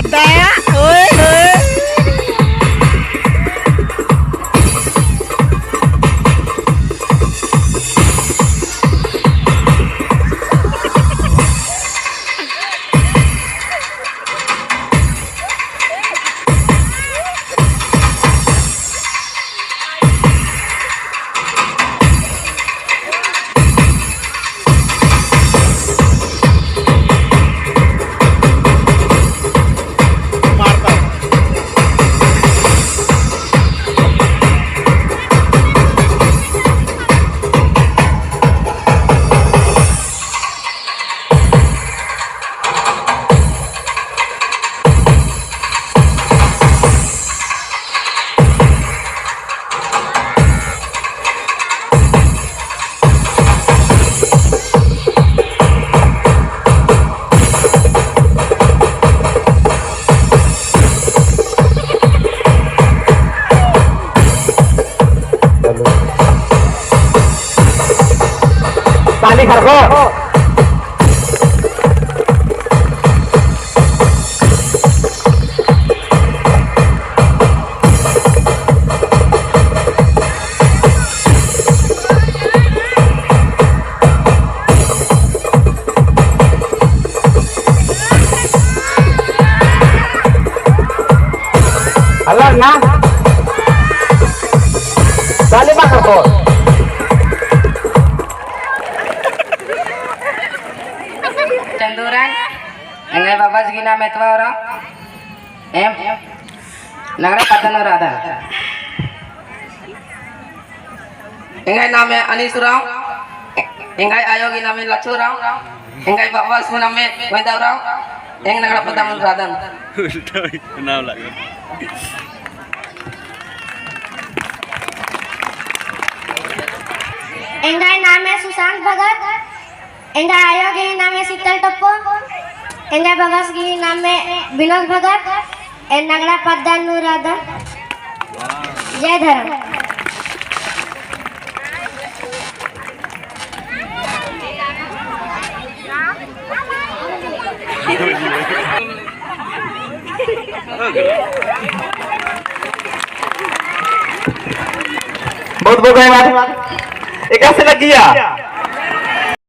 Daya, oi, oi. पानी खरको अल्लाह ना पानी खरको Canduran, enggak babas gina metwa orang, nagara patan orang ada, enggak nama Anis orang, enggak ayo gina nama Lacu orang, enggak babas pun nama Wenda orang, enggak nagara patan orang ada. Kenal lagi. enggak nama Susan Bhagat, enggak ayo gini nama Sital Topo, enggak babas gini nama Binod Bhagat, nagara Paddan Nurada. जय धर्म बहुत बहुत धन्यवाद एक ऐसे लग गया